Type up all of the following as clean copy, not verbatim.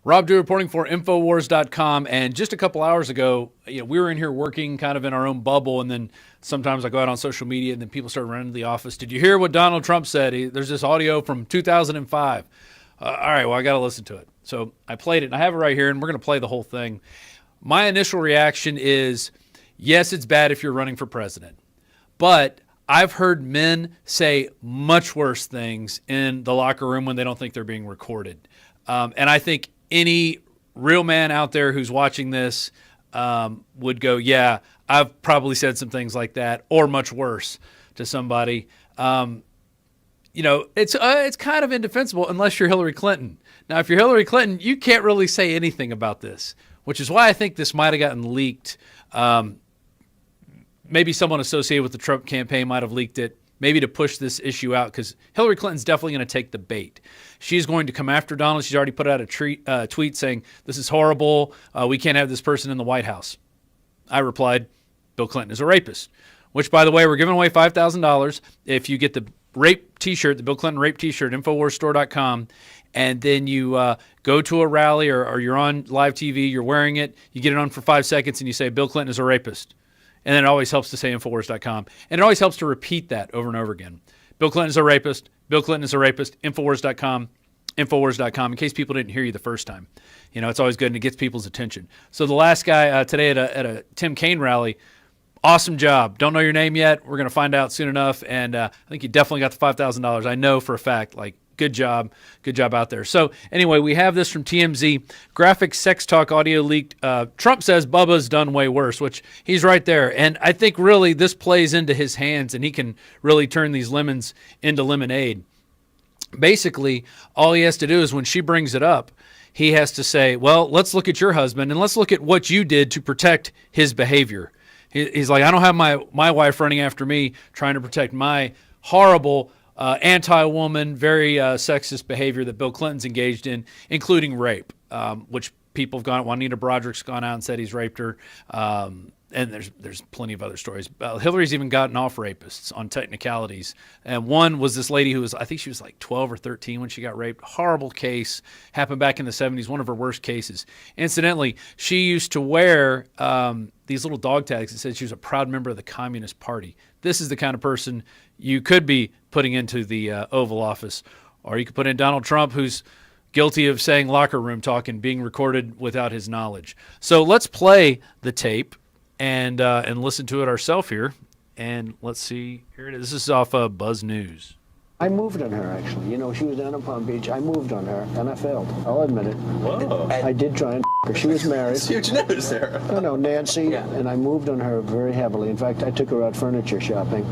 Rob Dew reporting for Infowars.com. And just a couple hours ago, we were in here working kind of in our own bubble. And then sometimes I go out on social media and then people start running to the office. Did you hear what Donald Trump said? There's this audio from 2005. All right, well, I got to listen to it. So I played it and I have it right here and we're going to play the whole thing. My initial reaction is, yes, it's bad if you're running for president. But I've heard men say much worse things in the locker room when they don't think they're being recorded. And I think any real man out there who's watching this would go, yeah, I've probably said some things like that or much worse to somebody. It's kind of indefensible unless you're Hillary Clinton. Now, if you're Hillary Clinton, you can't really say anything about this, which is why I think this might have gotten leaked. Maybe someone associated with the Trump campaign might have leaked it, maybe to push this issue out, because Hillary Clinton's definitely going to take the bait. She's going to come after Donald. She's already put out a tweet saying, this is horrible. We can't have this person in the White House. I replied, Bill Clinton is a rapist, which, by the way, we're giving away $5,000 if you get the rape T-shirt, the Bill Clinton rape T-shirt, InfoWarsStore.com, and then you go to a rally or you're on live TV, you're wearing it, you get it on for 5 seconds, and you say, Bill Clinton is a rapist. And then it always helps to say Infowars.com. And it always helps to repeat that over and over again. Bill Clinton is a rapist. Bill Clinton is a rapist. Infowars.com. Infowars.com, in case people didn't hear you the first time. It's always good and it gets people's attention. So the last guy today at a Tim Kaine rally, awesome job. Don't know your name yet. We're going to find out soon enough. And I think you definitely got the $5,000. I know for a fact, good job. Good job out there. So anyway, we have this from TMZ. Graphic sex talk audio leaked. Trump says Bubba's done way worse, which he's right there. And I think really this plays into his hands and he can really turn these lemons into lemonade. Basically, all he has to do is when she brings it up, he has to say, well, let's look at your husband and let's look at what you did to protect his behavior. He's like, I don't have my wife running after me trying to protect my horrible anti-woman, very sexist behavior that Bill Clinton's engaged in, including rape, which people have gone. Juanita Broderick's gone out and said he's raped her, and there's plenty of other stories. Hillary's even gotten off rapists on technicalities, and one was this lady who was, I think she was like 12 or 13 when she got raped. Horrible case, happened back in the 70s, one of her worst cases. Incidentally, she used to wear these little dog tags that said she was a proud member of the Communist Party. This is the kind of person you could be putting into the Oval Office. Or you could put in Donald Trump, who's guilty of saying locker room talk and being recorded without his knowledge. So let's play the tape and listen to it ourselves here. And let's see. Here it is. This is off Buzz News. I moved on her, actually. She was down in Palm Beach. I moved on her, and I failed. I'll admit it. Whoa. I did try and her. She was married. It's huge news, Sarah. No, Nancy, and I moved on her very heavily. In fact, I took her out furniture shopping.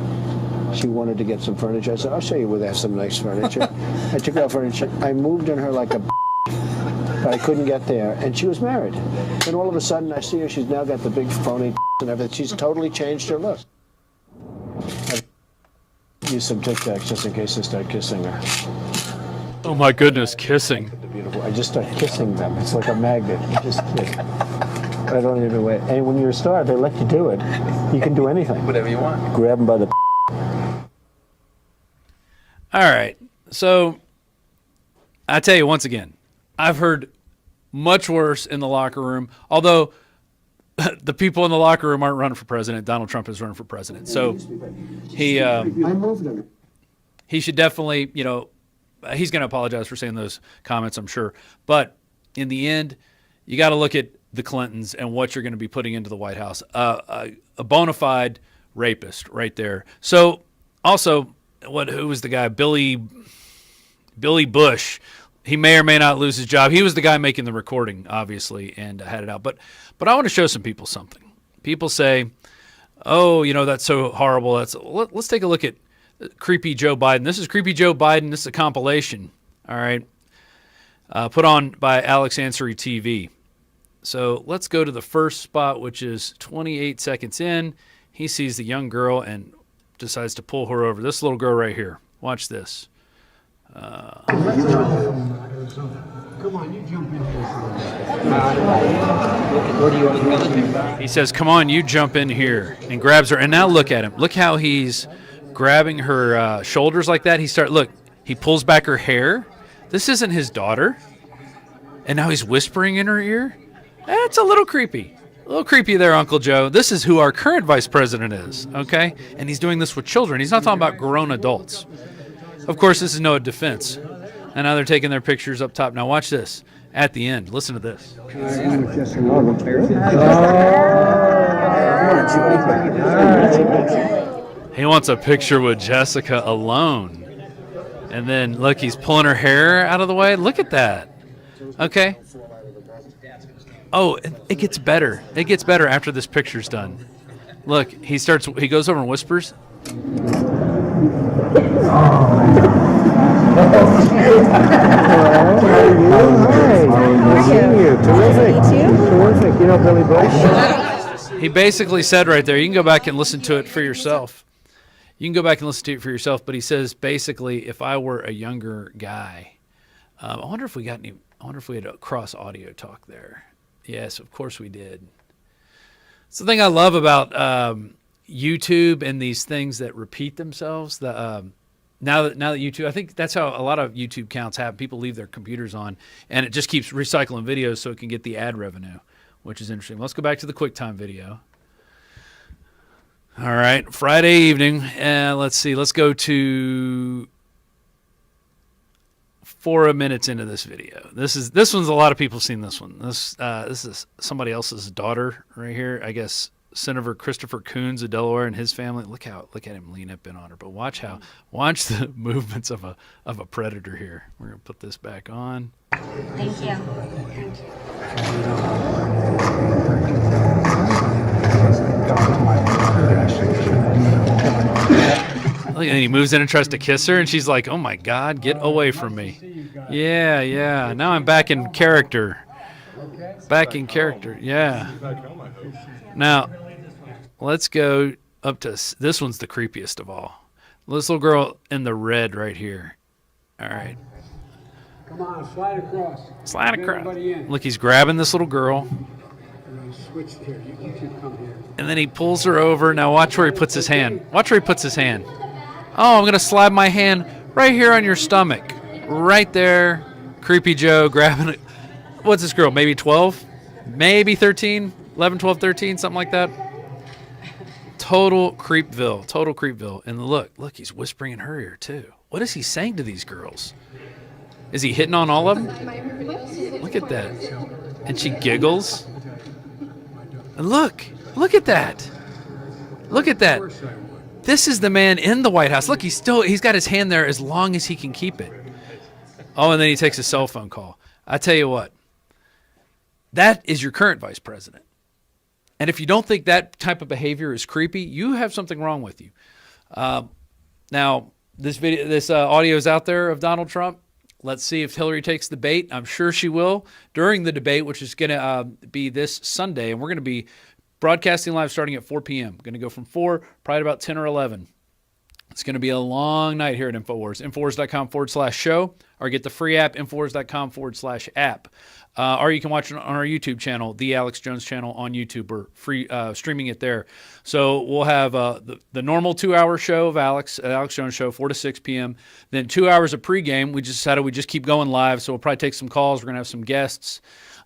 She wanted to get some furniture. I said, I'll show you where they have some nice furniture. I took her out furniture. I moved on her like a but I couldn't get there, and she was married. And all of a sudden, I see her. She's now got the big phony and everything. She's totally changed her look. Use some Tic Tacs just in case I start kissing her. Oh my goodness, kissing. Beautiful. I just start kissing them. It's like a magnet. You just kiss. I don't even wait. And when you're a star, they let you do it. You can do anything. Whatever you want. Grab them by the. All right. So I tell you once again, I've heard much worse in the locker room, although the people in the locker room aren't running for president. Donald Trump is running for president. So he should definitely, he's going to apologize for saying those comments, I'm sure. But in the end, you got to look at the Clintons and what you're going to be putting into the White House. A bona fide rapist right there. So also, who was the guy? Billy Bush. He may or may not lose his job. He was the guy making the recording, obviously, and had it out. But I want to show some people something. People say, oh, that's so horrible. Let's take a look at creepy Joe Biden. This is creepy Joe Biden. This is a compilation, all right, put on by Alex Ansari TV. So let's go to the first spot, which is 28 seconds in. He sees the young girl and decides to pull her over. This little girl right here. Watch this. Come on, you jump in here. Where do you want to go? He says, come on, you jump in here, and grabs her. And now look at him. Look how he's grabbing her shoulders like that. He pulls back her hair. This isn't his daughter. And now he's whispering in her ear? That's a little creepy. A little creepy there, Uncle Joe. This is who our current vice president is, okay? And he's doing this with children. He's not talking about grown adults. Of course, this is no defense. And now they're taking their pictures up top. Now watch this. At the end, listen to this. He wants a picture with Jessica alone. And then, look, he's pulling her hair out of the way. Look at that. Okay. Oh, it gets better. It gets better after this picture's done. Look, he goes over and whispers. Terrific. You know Billy Bush? He basically said right there, you can go back and listen to it for yourself. You can go back and listen to it for yourself, but he says basically, if I were a younger guy, I wonder if we had a cross audio talk there. Yes, of course we did. It's the thing I love about YouTube and these things that repeat themselves. Now that YouTube, I think that's how a lot of YouTube accounts have. People leave their computers on, and it just keeps recycling videos so it can get the ad revenue, which is interesting. Let's go back to the QuickTime video. All right, Friday evening, and let's see. Let's go to 4 minutes into this video. This one's a lot of people seen this one. This is somebody else's daughter right here. I guess Senator Christopher Coons of Delaware and his family. Look at him lean up in on her. But watch the movements of a predator here. We're gonna put this back on. Thank you. Look, and he moves in and tries to kiss her, and she's like, "Oh my God, get away from me!" Yeah. Now I'm back in character. Yeah. Now, let's go up to this one's the creepiest of all. This little girl in the red right here. All right. Come on, slide across. Slide Get across. everybody in. Look, he's grabbing this little girl, And then switch here. You two come here. and then he pulls her over. Now watch where he puts his hand. Oh, I'm going to slide my hand right here on your stomach. Right there. Creepy Joe grabbing it. What's this girl? Maybe 12? Maybe 13? 11, 12, 13, something like that. Total creepville. And look, he's whispering in her ear too. What is he saying to these girls? Is he hitting on all of them? Look at that. And she giggles. And look at that. Look at that. This is the man in the White House. Look, he's got his hand there as long as he can keep it. Oh, and then he takes a cell phone call. I tell you what, that is your current vice president. And if you don't think that type of behavior is creepy, you have something wrong with you. Now, this audio is out there of Donald Trump. Let's see if Hillary takes the bait. I'm sure she will during the debate, which is going to be this Sunday. And we're going to be broadcasting live starting at 4 p.m. Going to go from 4, probably about 10 or 11. It's going to be a long night here at InfoWars. Infowars.com/show, or get the free app, Infowars.com/app. Or you can watch it on our YouTube channel, The Alex Jones Channel on YouTube. We're free streaming it there. So we'll have the normal 2-hour show of Alex Jones Show, 4 to 6 p.m. Then 2 hours of pregame. We just decided we just keep going live. So we'll probably take some calls. We're going to have some guests.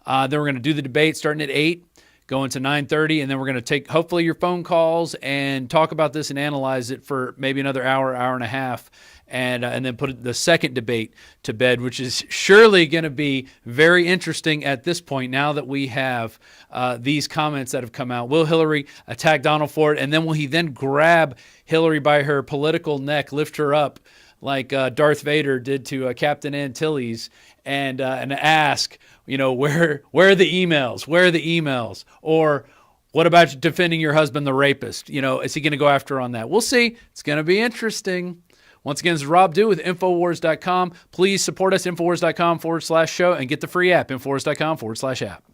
Then we're going to do the debate starting at 8. Going to 9:30, and then we're going to take hopefully your phone calls and talk about this and analyze it for maybe another hour and a half, and then put the second debate to bed, which is surely going to be very interesting at this point now that we have these comments that have come out. Will Hillary attack Donald for it, and then will he then grab Hillary by her political neck, lift her up like Darth Vader did to Captain Antilles, and ask, where are the emails? Where are the emails? Or what about defending your husband, the rapist? Is he going to go after her on that? We'll see. It's going to be interesting. Once again, this is Rob Dew with Infowars.com. Please support us, Infowars.com/show, and get the free app, Infowars.com/app.